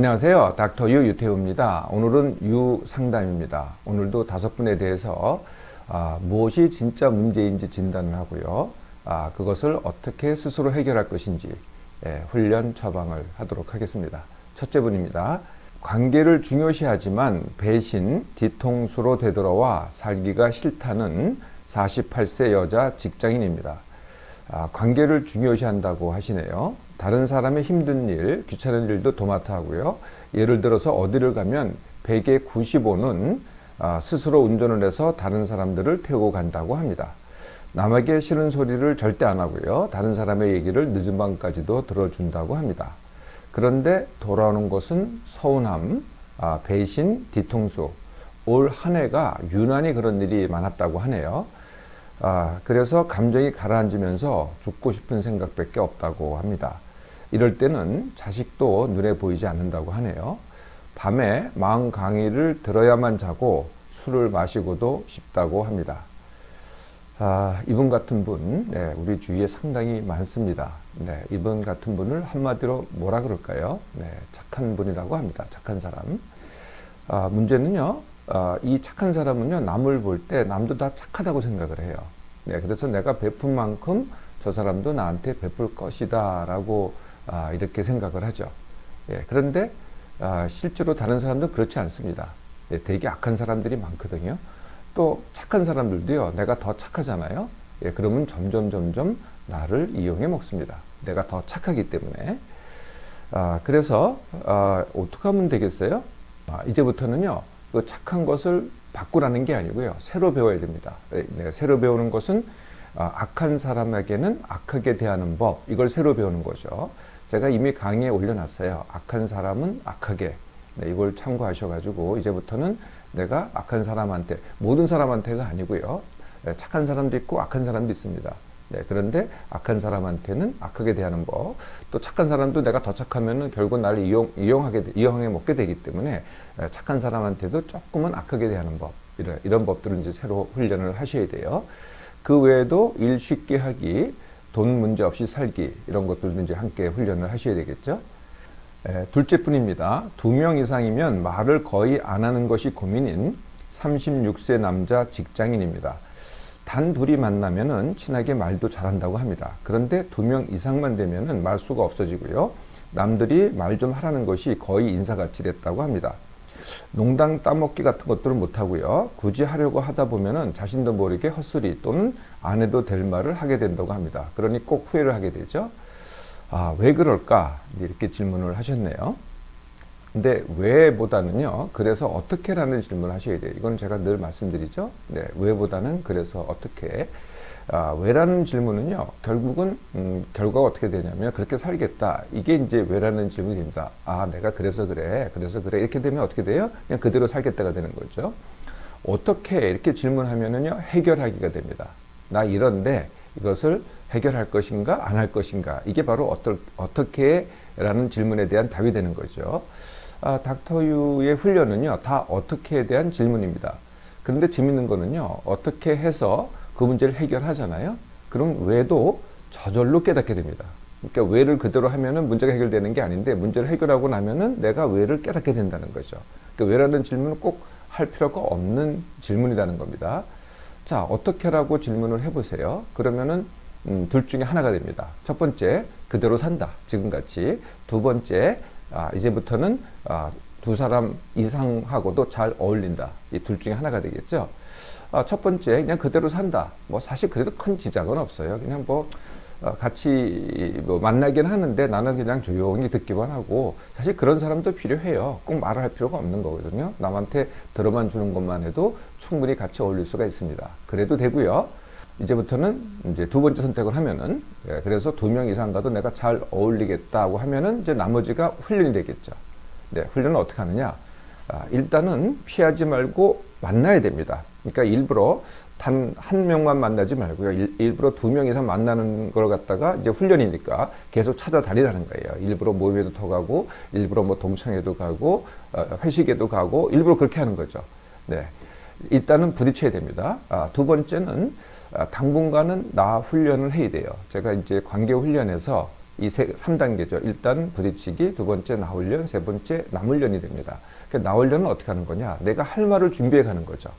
안녕하세요. 닥터 유 유태우입니다. 오늘은 유 상담입니다. 오늘도 5분에 대해서 무엇이 진짜 문제인지 진단을 하고요. 그것을 어떻게 스스로 해결할 것인지 훈련 처방을 하도록 하겠습니다. 첫째 분입니다. 관계를 중요시하지만 배신, 뒤통수로 되돌아와 살기가 싫다는 48세 여자 직장인입니다. 관계를 중요시한다고 하시네요. 다른 사람의 힘든 일, 귀찮은 일도 도맡아 하고요. 예를 들어서 어디를 가면 100에 95는 스스로 운전을 해서 다른 사람들을 태우고 간다고 합니다. 남에게 싫은 소리를 절대 안 하고요. 다른 사람의 얘기를 늦은 밤까지도 들어준다고 합니다. 그런데 돌아오는 것은 서운함, 배신, 뒤통수. 올 한 해가 유난히 그런 일이 많았다고 하네요. 그래서 감정이 가라앉으면서 죽고 싶은 생각밖에 없다고 합니다. 이럴 때는 자식도 눈에 보이지 않는다고 하네요. 밤에 마음 강의를 들어야만 자고 술을 마시고도 싶다고 합니다. 이분 같은 분, 우리 주위에 상당히 많습니다. 이분 같은 분을 한마디로 뭐라 그럴까요? 착한 분이라고 합니다. 착한 사람. 문제는요, 이 착한 사람은요, 남을 볼 때 남도 다 착하다고 생각을 해요. 그래서 내가 베푼 만큼 저 사람도 나한테 베풀 것이다 라고 이렇게 생각을 하죠. 그런데 실제로 다른 사람도 그렇지 않습니다. 되게 악한 사람들이 많거든요. 또 착한 사람들도요, 내가 더 착하잖아요. 그러면 점점 나를 이용해 먹습니다. 내가 더 착하기 때문에. 그래서 어떻게 하면 되겠어요? 이제부터는요, 그 착한 것을 바꾸라는 게 아니고요, 새로 배워야 됩니다. 새로 배우는 것은 악한 사람에게는 악하게 대하는 법, 이걸 새로 배우는 거죠. 제가 이미 강의에 올려놨어요. 악한 사람은 악하게. 이걸 참고하셔가지고 이제부터는 내가 악한 사람한테, 모든 사람한테가 아니고요, 착한 사람도 있고 악한 사람도 있습니다. 그런데 악한 사람한테는 악하게 대하는 법, 또 착한 사람도 내가 더 착하면은 결국 나를 이용해 먹게 되기 때문에 착한 사람한테도 조금은 악하게 대하는 법, 이런 법들을 이제 새로 훈련을 하셔야 돼요. 그 외에도 일 쉽게 하기, 돈 문제 없이 살기, 이런 것들도 이제 함께 훈련을 하셔야 되겠죠. 둘째 분입니다. 2명 이상이면 말을 거의 안 하는 것이 고민인 36세 남자 직장인입니다. 단 둘이 만나면은 친하게 말도 잘한다고 합니다. 그런데 2명 이상만 되면은 말수가 없어지고요. 남들이 말 좀 하라는 것이 거의 인사같이 됐다고 합니다. 농당 따먹기 같은 것들은 못하고요. 굳이 하려고 하다 보면은 자신도 모르게 헛소리 또는 안 해도 될 말을 하게 된다고 합니다. 그러니 꼭 후회를 하게 되죠. 왜 그럴까? 이렇게 질문을 하셨네요. 근데 왜보다는요, 그래서 어떻게라는 질문을 하셔야 돼요. 이건 제가 늘 말씀드리죠. 왜보다는 그래서 어떻게. 왜라는 질문은요, 결국은 결과가 어떻게 되냐면 그렇게 살겠다, 이게 이제 왜라는 질문이 됩니다. 내가 그래서 그래 이렇게 되면 어떻게 돼요? 그냥 그대로 살겠다가 되는 거죠. 어떻게 이렇게 질문하면은요, 해결하기가 됩니다. 나 이런데 이것을 해결할 것인가 안 할 것인가, 이게 바로 어떻게 라는 질문에 대한 답이 되는 거죠. 닥터유의 훈련은요, 다 어떻게에 대한 질문입니다. 그런데 재밌는 거는요, 어떻게 해서 그 문제를 해결하잖아요. 그럼 왜도 저절로 깨닫게 됩니다. 그러니까 왜를 그대로 하면은 문제가 해결되는 게 아닌데, 문제를 해결하고 나면은 내가 왜를 깨닫게 된다는 거죠. 그러니까 왜라는 질문은 꼭 할 필요가 없는 질문이라는 겁니다. 자, 어떻게라고 질문을 해보세요. 그러면은 둘 중에 하나가 됩니다. 첫 번째, 그대로 산다, 지금같이. 두 번째, 이제부터는 두 사람 이상하고도 잘 어울린다. 이 둘 중에 하나가 되겠죠. 첫 번째, 그냥 그대로 산다. 사실 그래도 큰 지장은 없어요. 그냥 같이 만나긴 하는데 나는 그냥 조용히 듣기만 하고, 사실 그런 사람도 필요해요. 꼭 말을 할 필요가 없는 거거든요. 남한테 들어만 주는 것만 해도 충분히 같이 어울릴 수가 있습니다. 그래도 되고요. 이제부터는 이제 두 번째 선택을 하면은, 그래서 2명 이상과도 내가 잘 어울리겠다고 하면은 이제 나머지가 훈련이 되겠죠. 훈련은 어떻게 하느냐? 일단은 피하지 말고 만나야 됩니다. 그러니까 일부러 단 한 명만 만나지 말고요. 일부러 2명 이상 만나는 걸 갖다가 이제 훈련이니까 계속 찾아다니라는 거예요. 일부러 모임에도 더 가고, 일부러 동창회도 가고, 회식에도 가고, 일부러 그렇게 하는 거죠. 일단은 부딪혀야 됩니다. 두 번째는 당분간은 나 훈련을 해야 돼요. 제가 이제 관계 훈련에서 이 3단계죠. 일단 부딪히기, 두 번째 나훈련, 세 번째 남훈련이 됩니다. 나훈련은 어떻게 하는 거냐? 내가 할 말을 준비해 가는 거죠.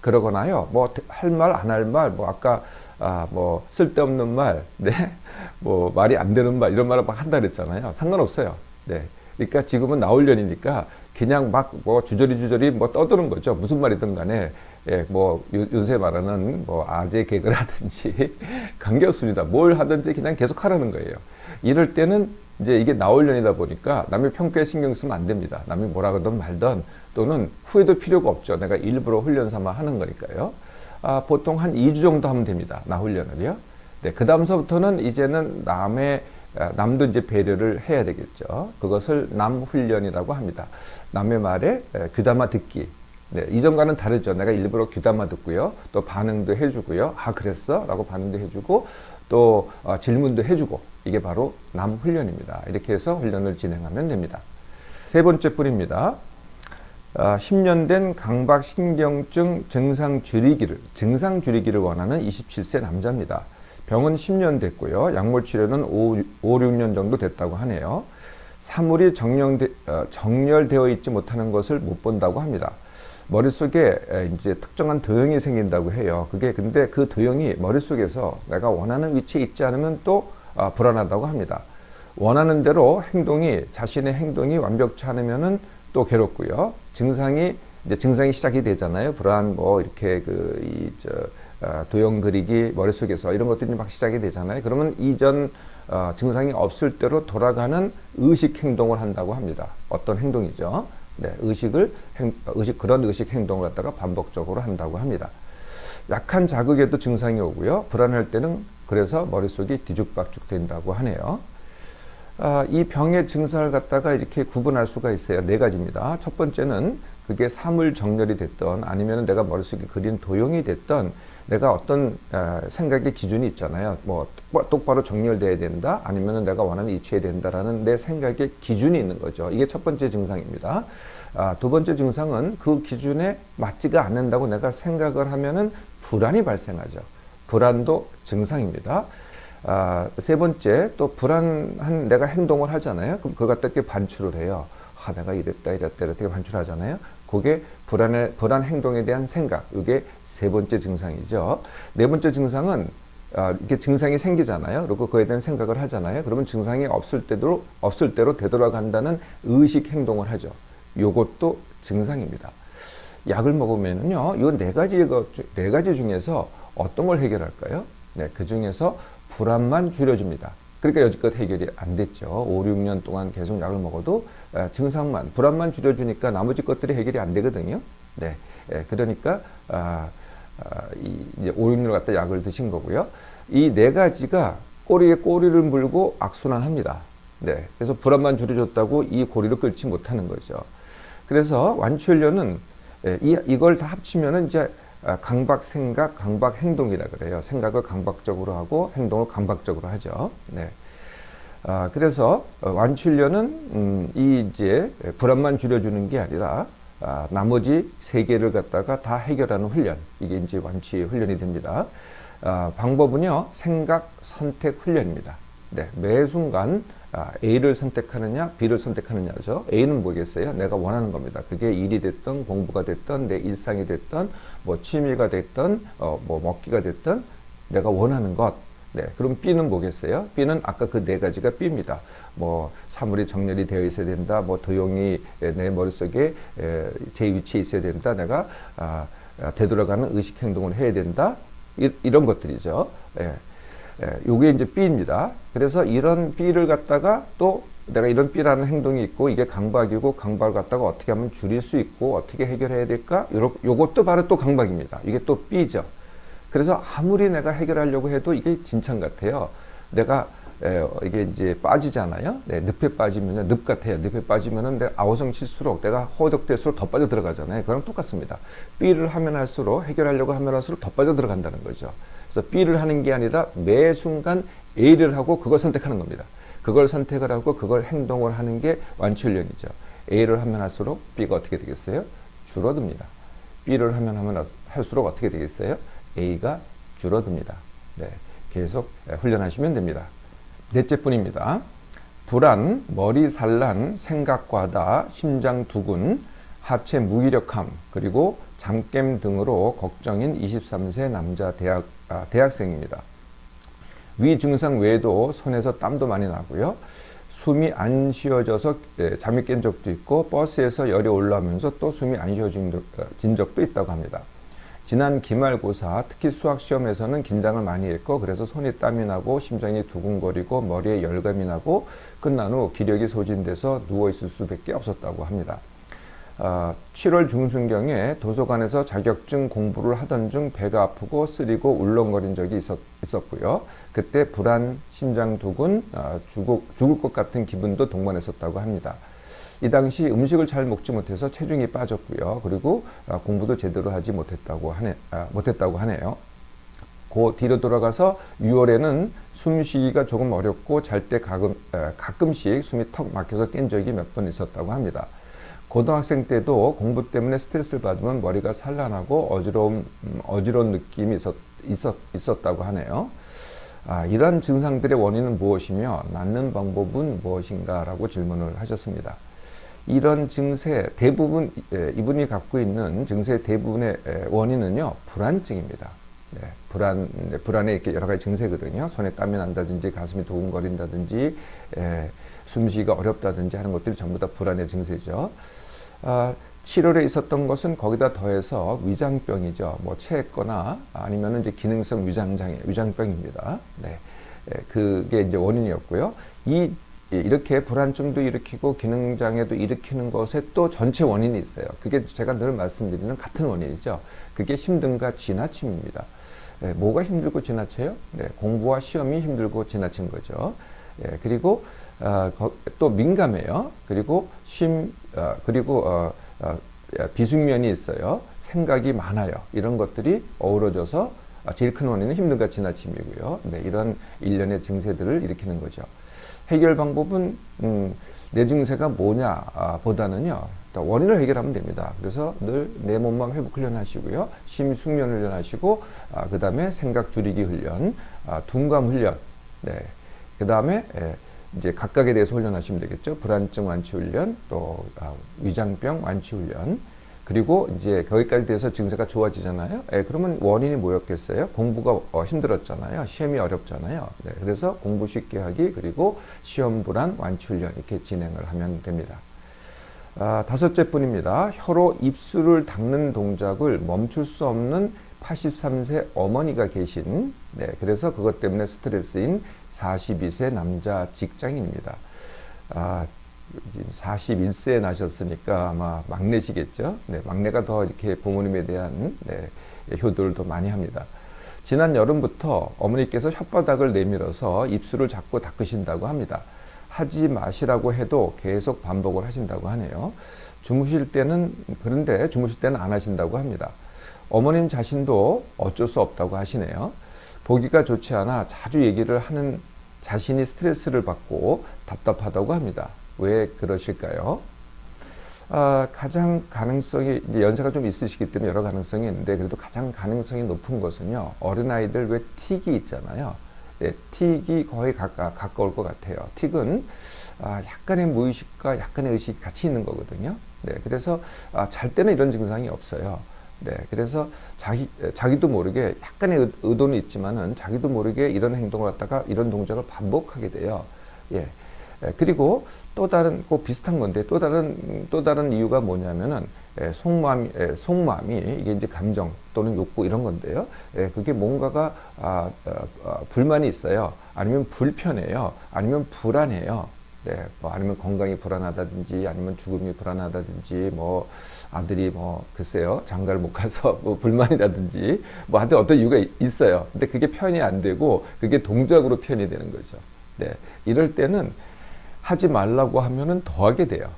그러거나요, 뭐 할 말, 안 할 말, 뭐 아까 뭐 쓸데없는 말, 네, 뭐 말이 안 되는 말 이런 말을 막 한다 그랬잖아요. 상관없어요. 네, 그러니까 지금은 나훈련이니까 그냥 막 뭐 주저리 뭐 떠드는 거죠. 무슨 말이든 간에. 예, 뭐 요새 말하는 뭐 아재 개그를 하든지 관계없습니다. 뭘 하든지 그냥 계속 하라는 거예요. 이럴 때는 이제 이게 나훈련이다 보니까 남의 평가에 신경 쓰면 안 됩니다. 남이 뭐라 그러든 말든 또는 후회도 필요가 없죠. 내가 일부러 훈련 삼아 하는 거니까요. 보통 한 2주 정도 하면 됩니다. 나훈련을요. 네, 그 다음서부터는 이제는 남도 이제 배려를 해야 되겠죠. 그것을 남훈련이라고 합니다. 남의 말에 귀담아 듣기. 네, 이전과는 다르죠. 내가 일부러 귀담아 듣고요. 또 반응도 해주고요. 그랬어? 라고 반응도 해주고, 또 질문도 해주고. 이게 바로 남훈련입니다. 이렇게 해서 훈련을 진행하면 됩니다. 세 번째 뿔입니다. 10년 된 강박신경증 증상 줄이기를 원하는 27세 남자입니다. 병은 10년 됐고요. 약물 치료는 5, 6년 정도 됐다고 하네요. 사물이 정렬되어 있지 못하는 것을 못 본다고 합니다. 머릿속에 이제 특정한 도형이 생긴다고 해요. 근데 그 도형이 머릿속에서 내가 원하는 위치에 있지 않으면 또 불안하다고 합니다. 원하는 대로 자신의 행동이 완벽치 않으면은 또 괴롭고요. 증상이 시작이 되잖아요. 불안, 뭐, 이렇게 도형 그리기 머릿속에서 이런 것들이 막 시작이 되잖아요. 그러면 이전 증상이 없을 때로 돌아가는 의식 행동을 한다고 합니다. 어떤 행동이죠. 네, 그런 의식 행동을 갖다가 반복적으로 한다고 합니다. 약한 자극에도 증상이 오고요. 불안할 때는 그래서 머릿속이 뒤죽박죽 된다고 하네요. 이 병의 증상을 갖다가 이렇게 구분할 수가 있어요. 네 가지입니다. 첫 번째는 그게 사물 정렬이 됐던 아니면 내가 머릿속에 그린 도형이 됐던 내가 어떤 생각의 기준이 있잖아요. 뭐 똑바로 정렬돼야 된다 아니면 내가 원하는 위치에 된다라는 내 생각의 기준이 있는 거죠. 이게 첫 번째 증상입니다. 두 번째 증상은 그 기준에 맞지가 않는다고 내가 생각을 하면은 불안이 발생하죠. 불안도 증상입니다. 세 번째, 또 불안한 내가 행동을 하잖아요. 그럼 그걸 갖다 이렇게 반출을 해요. 내가 이랬다 이렇게 반출하잖아요. 그게 불안 행동에 대한 생각. 이게 세 번째 증상이죠. 네 번째 증상은 이게 증상이 생기잖아요. 그리고 그에 대한 생각을 하잖아요. 그러면 증상이 없을 때로 되돌아간다는 의식 행동을 하죠. 요것도 증상입니다. 약을 먹으면은요, 이 네 가지 중에서 어떤 걸 해결할까요? 네, 그 중에서 불안만 줄여줍니다. 그러니까 여지껏 해결이 안 됐죠. 5, 6년 동안 계속 약을 먹어도 불안만 줄여주니까 나머지 것들이 해결이 안 되거든요. 네, 그러니까 이제 5, 6년 갖다 약을 드신 거고요. 이 네 가지가 꼬리에 꼬리를 물고 악순환합니다. 네, 그래서 불안만 줄여줬다고 이 고리를 끌지 못하는 거죠. 그래서 완치훈련은 이걸 다 합치면은 이제 강박 생각, 강박 행동이라 그래요. 생각을 강박적으로 하고 행동을 강박적으로 하죠. 네. 그래서 완치훈련은 이제 불안만 줄여주는 게 아니라 나머지 세 개를 갖다가 다 해결하는 훈련. 이게 이제 완치 훈련이 됩니다. 방법은요, 생각 선택 훈련입니다. 네. 매 순간 A를 선택하느냐, B를 선택하느냐죠. A는 뭐겠어요? 내가 원하는 겁니다. 그게 일이 됐든, 공부가 됐든, 내 일상이 됐든, 뭐 취미가 됐든, 뭐 먹기가 됐든, 내가 원하는 것. 네. 그럼 B는 뭐겠어요? B는 아까 그 네 가지가 B입니다. 뭐 사물이 정렬이 되어 있어야 된다. 뭐 도형이 내 머릿속에 제 위치에 있어야 된다. 내가 되돌아가는 의식 행동을 해야 된다. 이런 것들이죠. 예. 요게 이제 B입니다. 그래서 이런 B를 갖다가 또 내가 이런 B라는 행동이 있고 이게 강박이고 강박을 갖다가 어떻게 하면 줄일 수 있고 어떻게 해결해야 될까? 요것도 바로 또 강박입니다. 이게 또 B죠. 그래서 아무리 내가 해결하려고 해도 이게 진창 같아요. 내가 이게 이제 빠지잖아요. 네, 늪에 빠지면요. 늪 같아요. 늪에 빠지면은 내가 아우성 칠수록 내가 허덕될수록 더 빠져 들어가잖아요. 그럼 똑같습니다. B를 하면 할수록 해결하려고 하면 할수록 더 빠져 들어간다는 거죠. 그래서 B를 하는 게 아니라 매 순간 A를 하고 그걸 선택하는 겁니다. 그걸 선택을 하고 그걸 행동을 하는 게 완치훈련이죠. A를 하면 할수록 B가 어떻게 되겠어요? 줄어듭니다. B를 하면 할수록 어떻게 되겠어요? A가 줄어듭니다. 네, 계속 훈련하시면 됩니다. 넷째뿐입니다. 불안, 머리 산란, 생각 과다, 심장 두근, 하체 무기력함, 그리고 잠깸 등으로 걱정인 23세 남자 대학생입니다. 위 증상 외에도 손에서 땀도 많이 나고요. 숨이 안 쉬어져서 잠이 깬 적도 있고 버스에서 열이 올라오면서 또 숨이 안 쉬어진 적도 있다고 합니다. 지난 기말고사, 특히 수학 시험에서는 긴장을 많이 했고 그래서 손에 땀이 나고 심장이 두근거리고 머리에 열감이 나고 끝난 후 기력이 소진돼서 누워있을 수밖에 없었다고 합니다. 7월 중순경에 도서관에서 자격증 공부를 하던 중 배가 아프고 쓰리고 울렁거린 적이 있었고요. 그때 불안, 심장 두근, 죽을 것 같은 기분도 동반했었다고 합니다. 이 당시 음식을 잘 먹지 못해서 체중이 빠졌고요. 그리고 공부도 제대로 하지 못했다고 하네요. 그 뒤로 돌아가서 6월에는 숨쉬기가 조금 어렵고 잘 때 가끔씩 숨이 턱 막혀서 깬 적이 몇 번 있었다고 합니다. 고등학생 때도 공부 때문에 스트레스를 받으면 머리가 산란하고 어지러운 느낌이 있었다고 하네요. 이러한 증상들의 원인은 무엇이며 낫는 방법은 무엇인가 라고 질문을 하셨습니다. 이런 증세 대부분 이분이 갖고 있는 증세 대부분의 원인은요 불안증입니다. 불안에 이렇게 여러 가지 증세거든요. 손에 땀이 난다든지 가슴이 두근거린다든지 숨쉬기가 어렵다든지 하는 것들이 전부 다 불안의 증세죠. 7월에 있었던 것은 거기다 더해서 위장병이죠. 뭐 체했거나 아니면 이제 기능성 위장병입니다. 그게 이제 원인이었고요. 이렇게 불안증도 일으키고 기능장애도 일으키는 것에 또 전체 원인이 있어요. 그게 제가 늘 말씀드리는 같은 원인이죠. 그게 힘듦과 지나침입니다. 뭐가 힘들고 지나쳐요? 공부와 시험이 힘들고 지나친 거죠. 그리고 또 민감해요. 그리고 비숙면이 있어요. 생각이 많아요. 이런 것들이 어우러져서 제일 큰 원인은 힘듦과 지나침이고요. 이런 일련의 증세들을 일으키는 거죠. 해결 방법은 내 증세가 뭐냐 보다는요. 원인을 해결하면 됩니다. 그래서 늘 내 몸만 회복 훈련하시고요. 심숙면 훈련하시고 그 다음에 생각 줄이기 훈련, 둔감 훈련, 그 다음에 이제 각각에 대해서 훈련하시면 되겠죠. 불안증 완치 훈련, 또 위장병 완치 훈련, 그리고 이제 거기까지 돼서 증세가 좋아지잖아요. 그러면 원인이 뭐였겠어요? 공부가 힘들었잖아요. 시험이 어렵잖아요. 그래서 공부 쉽게 하기, 그리고 시험 불안 완치 훈련 이렇게 진행을 하면 됩니다. 다섯째 분입니다. 혀로 입술을 닦는 동작을 멈출 수 없는 83세 어머니가 계신, 그래서 그것 때문에 스트레스인 42세 남자 직장인입니다. 41세에 나셨으니까 아마 막내시겠죠. 막내가 더 이렇게 부모님에 대한 효도를 더 많이 합니다. 지난 여름부터 어머니께서 혓바닥을 내밀어서 입술을 자꾸 닦으신다고 합니다. 하지 마시라고 해도 계속 반복을 하신다고 하네요. 그런데 주무실 때는 안 하신다고 합니다. 어머님 자신도 어쩔 수 없다고 하시네요. 보기가 좋지 않아 자주 얘기를 하는 자신이 스트레스를 받고 답답하다고 합니다. 왜 그러실까요? 가장 가능성이, 이제 연세가 좀 있으시기 때문에 여러 가능성이 있는데, 그래도 가장 가능성이 높은 것은요, 어린아이들 왜 틱이 있잖아요. 틱이 거의 가까울 것 같아요. 틱은 약간의 무의식과 약간의 의식이 같이 있는 거거든요. 그래서 잘 때는 이런 증상이 없어요. 그래서 자기도 모르게 약간의 의도는 있지만은 자기도 모르게 이런 행동을 하다가 이런 동작을 반복하게 돼요. 그리고 또 다른, 꼭 비슷한 건데 또 다른 이유가 뭐냐면은 속마음이 이게 이제 감정 또는 욕구 이런 건데요. 그게 뭔가가 불만이 있어요. 아니면 불편해요. 아니면 불안해요. 아니면 건강이 불안하다든지 아니면 죽음이 불안하다든지 뭐 아들이 뭐 글쎄요 장가를 못 가서 뭐 불만이라든지 뭐 하여튼 어떤 이유가 있어요. 근데 그게 표현이 안 되고 그게 동작으로 표현이 되는 거죠. 이럴 때는 하지 말라고 하면은 더 하게 돼요.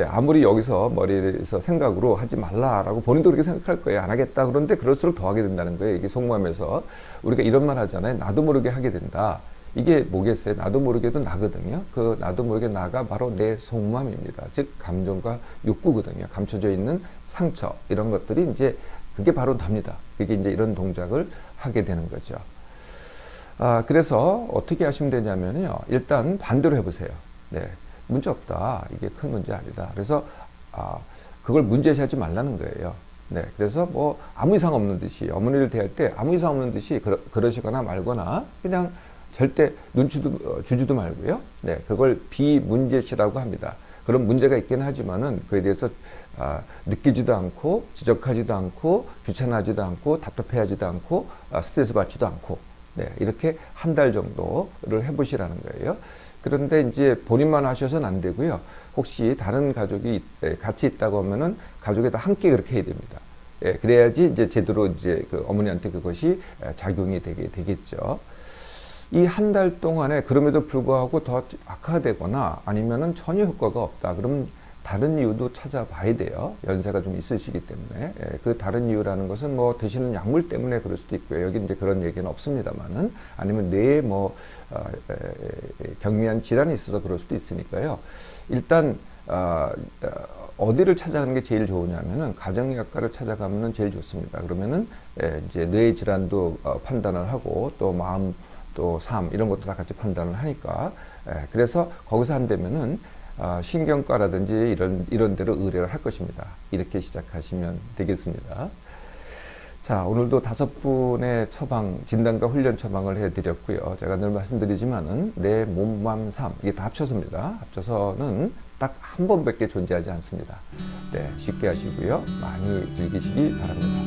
아무리 여기서 머리에서 생각으로 하지 말라라고 본인도 그렇게 생각할 거예요. 안 하겠다. 그런데 그럴수록 더 하게 된다는 거예요. 이게 속마음에서 우리가 이런 말 하잖아요. 나도 모르게 하게 된다. 이게 뭐겠어요? 나도 모르게도 나거든요. 그 나도 모르게 나가 바로 내 속마음입니다. 즉 감정과 욕구거든요. 감춰져 있는 상처 이런 것들이 이제 그게 바로 납니다. 그게 이제 이런 동작을 하게 되는 거죠. 그래서 어떻게 하시면 되냐면요. 일단 반대로 해보세요. 네. 문제 없다. 이게 큰 문제 아니다. 그래서, 그걸 문제시하지 말라는 거예요. 네. 그래서 뭐 아무 이상 없는 듯이 어머니를 대할 때 아무 이상 없는 듯이 그러시거나 말거나 그냥 절대 눈치도 주지도 말고요. 네. 그걸 비문제시라고 합니다. 그런 문제가 있긴 하지만은 그에 대해서 느끼지도 않고 지적하지도 않고 귀찮아하지도 않고 답답해하지도 않고 스트레스 받지도 않고 네, 이렇게 한 달 정도를 해보시라는 거예요. 그런데 이제 본인만 하셔서는 안 되고요. 혹시 다른 가족이 같이 있다고 하면은 가족에다 함께 그렇게 해야 됩니다. 예, 그래야지 이제 제대로 이제 그 어머니한테 그것이 작용이 되게 되겠죠. 이 한 달 동안에 그럼에도 불구하고 더 악화되거나 아니면은 전혀 효과가 없다. 그러면 다른 이유도 찾아봐야 돼요. 연세가 좀 있으시기 때문에. 그 다른 이유라는 것은 뭐 드시는 약물 때문에 그럴 수도 있고요. 여기 이제 그런 얘기는 없습니다만은 아니면 뇌에 뭐 경미한 질환이 있어서 그럴 수도 있으니까요. 일단 어디를 찾아가는 게 제일 좋으냐면은 가정의학과를 찾아가면은 제일 좋습니다. 그러면은 이제 뇌 질환도 판단을 하고 또 마음 또 삶 이런 것도 다 같이 판단을 하니까 그래서 거기서 한다면은 신경과라든지 이런 데로 의뢰를 할 것입니다. 이렇게 시작하시면 되겠습니다. 자, 오늘도 5분의 처방, 진단과 훈련 처방을 해드렸고요. 제가 늘 말씀드리지만은 내 몸, 마음, 삶 이게 다 합쳐서입니다. 합쳐서는 딱 한 번밖에 존재하지 않습니다. 네, 쉽게 하시고요. 많이 즐기시기 바랍니다.